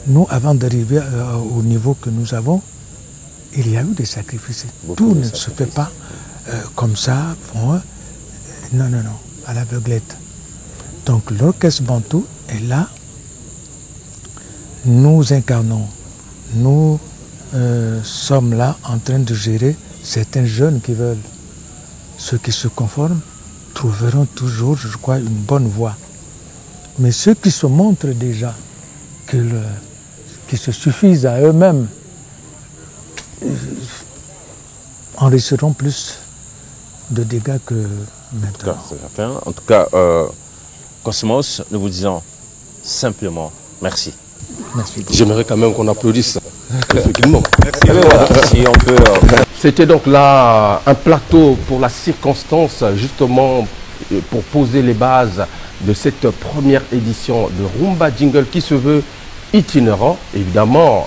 Nous, avant d'arriver au niveau que nous avons, il y a eu des sacrifices. Tout ne se fait pas comme ça, non, à l'aveuglette. Donc l'orchestre Bantou est là, nous incarnons. Nous sommes là en train de gérer certains jeunes qui veulent. Ceux qui se conforment trouveront toujours, je crois, une bonne voie. Mais ceux qui se montrent déjà, qui se suffisent à eux-mêmes, enregistriront plus de dégâts que maintenant. En tout cas, Cosmos, nous vous disons simplement merci. Merci. J'aimerais quand même qu'on applaudisse. Effectivement. Si on peut, C'était donc là un plateau pour la circonstance, justement pour poser les bases de cette première édition de Rumba Jingle qui se veut itinérant. Évidemment,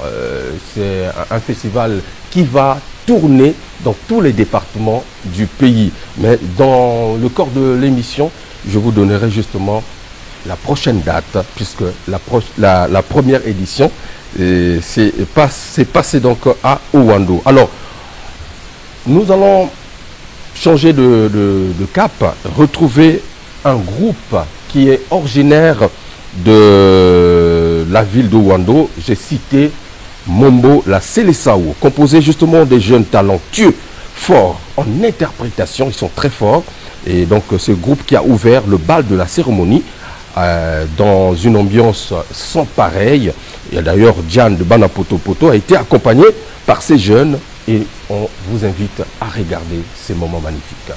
c'est un festival qui va tourner dans tous les départements du pays. Mais dans le corps de l'émission, je vous donnerai justement la prochaine date, puisque la première édition s'est passée donc à Owando. Alors, nous allons changer de cap, retrouver un groupe qui est originaire de la ville d'Owando. J'ai cité Mombo la Selesaou, composé justement des jeunes talentueux, forts en interprétation, ils sont très forts. Et donc ce groupe qui a ouvert le bal de la cérémonie dans une ambiance sans pareil. Et d'ailleurs, Diane de Banapoto Poto a été accompagné par ces jeunes et on vous invite à regarder ces moments magnifiques.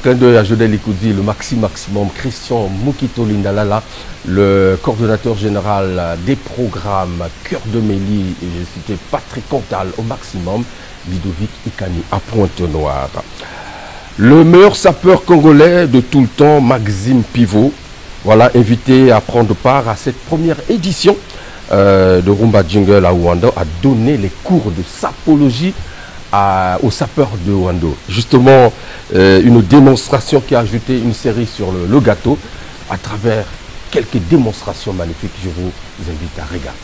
De Jodel Ikoudi, le maximum, Christian Moukito Lindalala, le coordonnateur général des programmes Cœur de Méli, et j'ai cité Patrick Cantal au maximum, Ludovic Ikani à Pointe-Noire. Le meilleur sapeur congolais de tout le temps, Maxime Pivot, voilà, invité à prendre part à cette première édition de Rumba Jingle à Ouando, a donné les cours de sapologie aux sapeurs de Ouando. Justement, une démonstration qui a ajouté une série sur le gâteau à travers quelques démonstrations magnifiques. Je vous invite à regarder.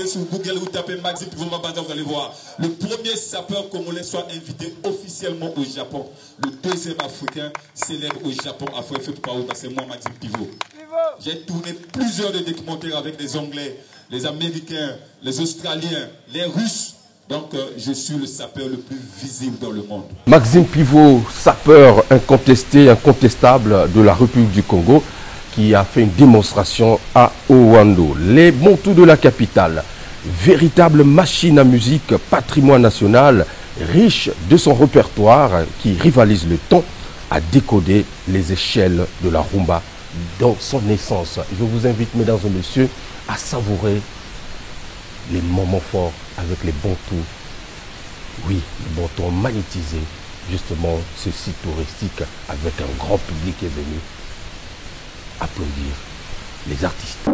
Sur Google, vous tapez Maxime Pivot Mabanda, vous allez voir. Le premier sapeur congolais soit invité officiellement au Japon. Le deuxième africain célèbre au Japon, c'est moi Maxime Pivot. J'ai tourné plusieurs de documentaires avec les Anglais, les Américains, les Australiens, les Russes. Donc je suis le sapeur le plus visible dans le monde. Maxime Pivot, sapeur incontesté, incontestable de la République du Congo, qui a fait une démonstration à Ouando. Les Montous de la capitale, véritable machine à musique, patrimoine national, riche de son répertoire, qui rivalise le temps à décoder les échelles de la rumba dans son essence. Je vous invite, mesdames et messieurs, à savourer les moments forts avec les Bantous. Oui, les Bantous ont magnétisé justement ce site touristique avec un grand public qui est venu applaudir les artistes.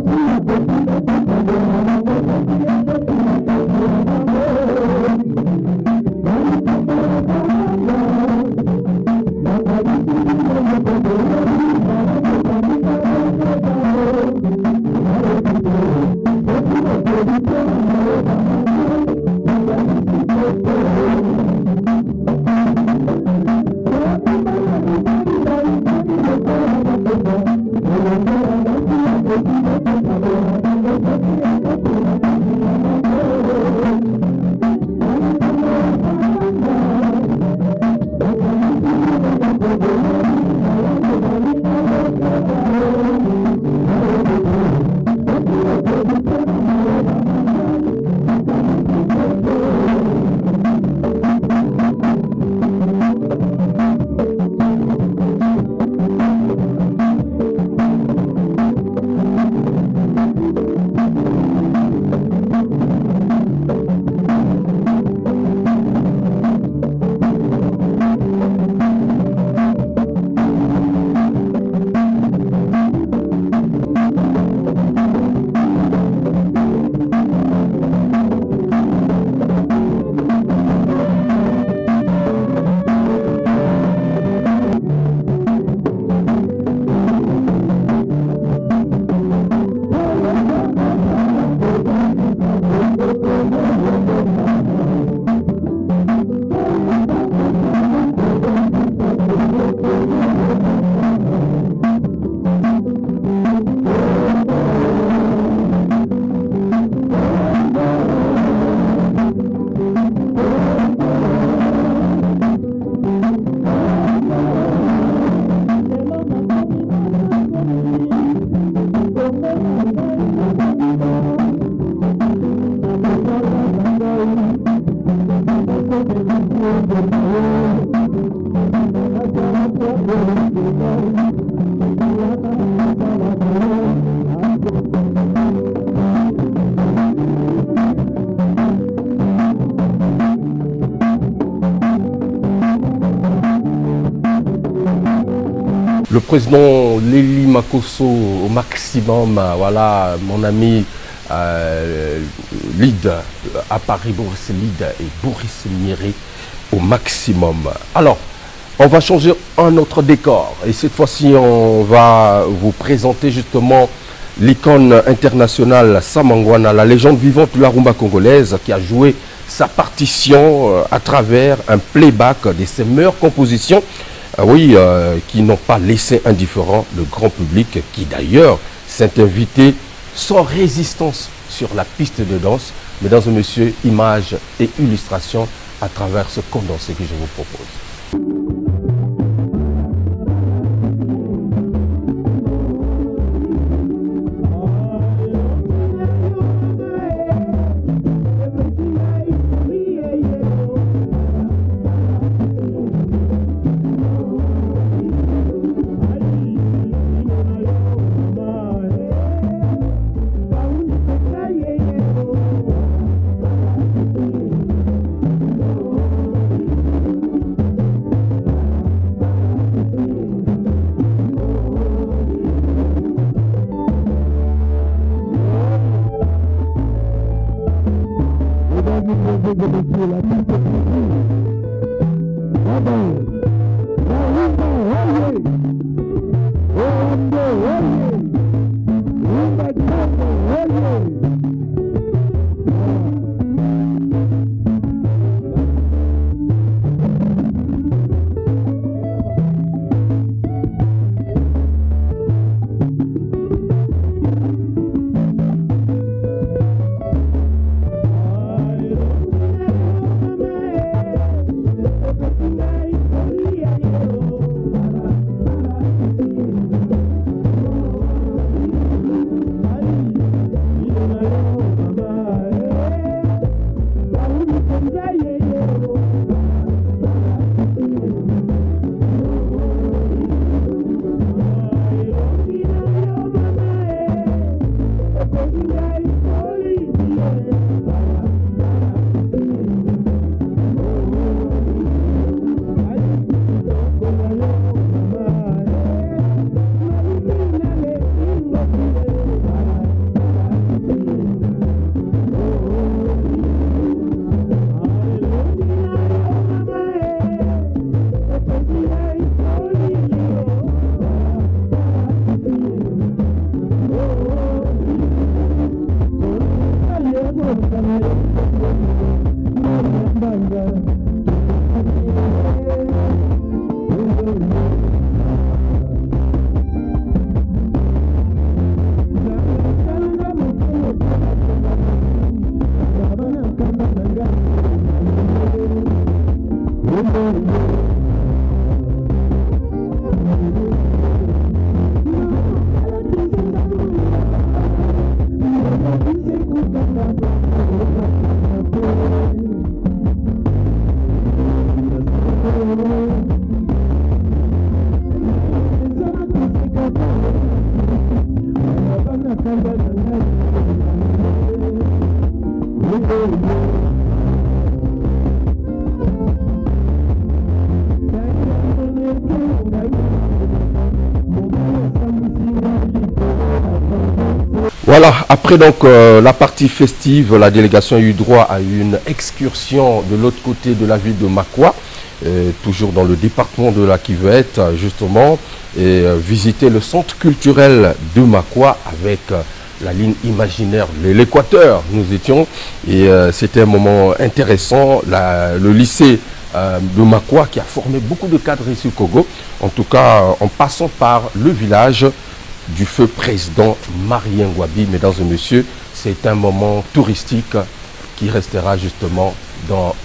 Le président Lélie Makosso au maximum, voilà, mon ami Lyd à Paris, Boris Lyd et Boris Mieré au maximum. Alors, on va changer un autre décor et cette fois-ci, on va vous présenter justement l'icône internationale Samangwana, la légende vivante de la rumba congolaise qui a joué sa partition à travers un playback de ses meilleures compositions, qui n'ont pas laissé indifférent le grand public qui d'ailleurs s'est invité sans résistance sur la piste de danse. Mesdames et messieurs, images et illustrations à travers ce condensé que je vous propose. Voilà, après donc la partie festive, la délégation a eu droit à une excursion de l'autre côté de la ville de Makwa, toujours dans le département de la Kivette, justement, et visiter le centre culturel de Makwa avec la ligne imaginaire, l'Équateur, nous étions, et c'était un moment intéressant. Le lycée de Makwa qui a formé beaucoup de cadres ici au Congo, en tout cas en passant par le village du feu président Marien Ngouabi. Mesdames et messieurs, c'est un moment touristique qui restera justement dans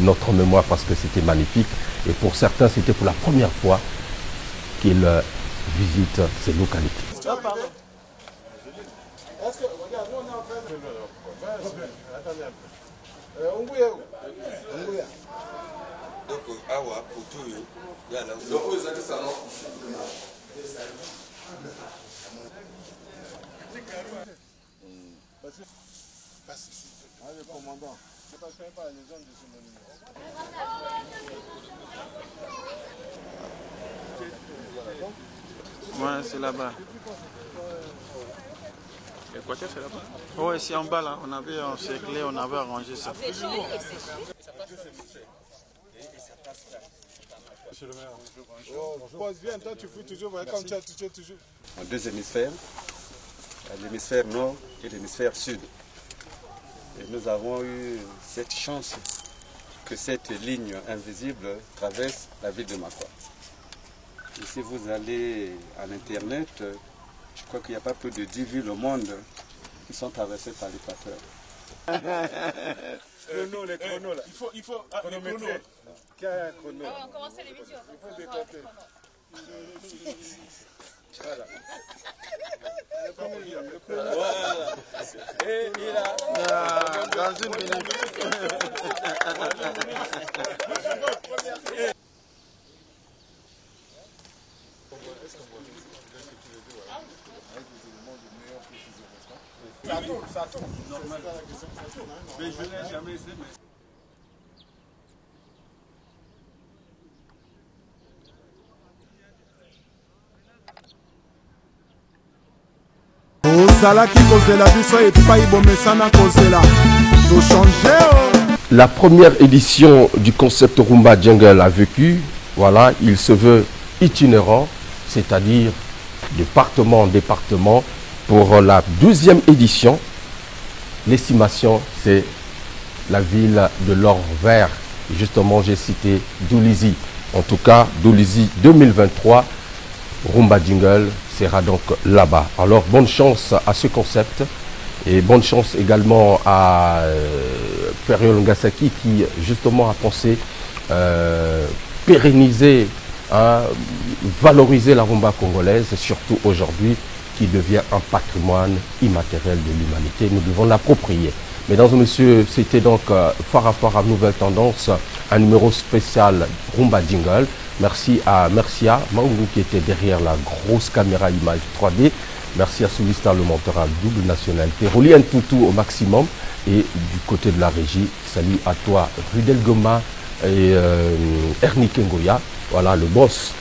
notre mémoire parce que c'était magnifique. Et pour certains, c'était pour la première fois qu'ils visitent ces localités. Le commandant, je ne passerai pas les zones de ce monument. Donc, Ouais, c'est là-bas. L'équateur, c'est là-bas? Ouais, c'est en bas là. On avait encerclé, on avait arrangé ça. Monsieur le maire, bonjour. Viens, toi, tu fous toujours, comme tu as toujours. En deux hémisphères, l'hémisphère nord et l'hémisphère sud. Et nous avons eu cette chance que cette ligne invisible traverse la ville de Makwa. Et si vous allez à l'internet, je crois qu'il n'y a pas plus de 10 villes au monde qui sont traversées par l'équateur. Les chronos là. Il faut chronométrer. Qui a un chrono? On commence l'émission. Il faut décompter. Voilà. Voilà. Et il a dans une minute. Ça tourne. Normal. Mais je n'ai jamais essayé. La première édition du concept Rumba Jungle a vécu. Voilà, il se veut itinérant, c'est-à-dire département en département. Pour la deuxième édition, l'estimation, c'est la ville de l'Or Vert. Justement, j'ai cité Doulizi. En tout cas, Doulizi 2023, Rumba Jungle sera donc là-bas. Alors, bonne chance à ce concept et bonne chance également à Feriol Ngasaki qui, justement, a pensé pérenniser, valoriser la rumba congolaise, surtout aujourd'hui, qui devient un patrimoine immatériel de l'humanité. Nous devons l'approprier. Mesdames et messieurs, c'était donc Farafara Nouvelle Tendance, un numéro spécial Rumba Jingle. Merci à Mercia Maungu qui était derrière la grosse caméra image 3D. Merci à Soulistar, le monteur à double nationalité. Rolien Toutou au maximum. Et du côté de la régie, salut à toi Rudel Goma et Ernie Kengoya. Voilà le boss.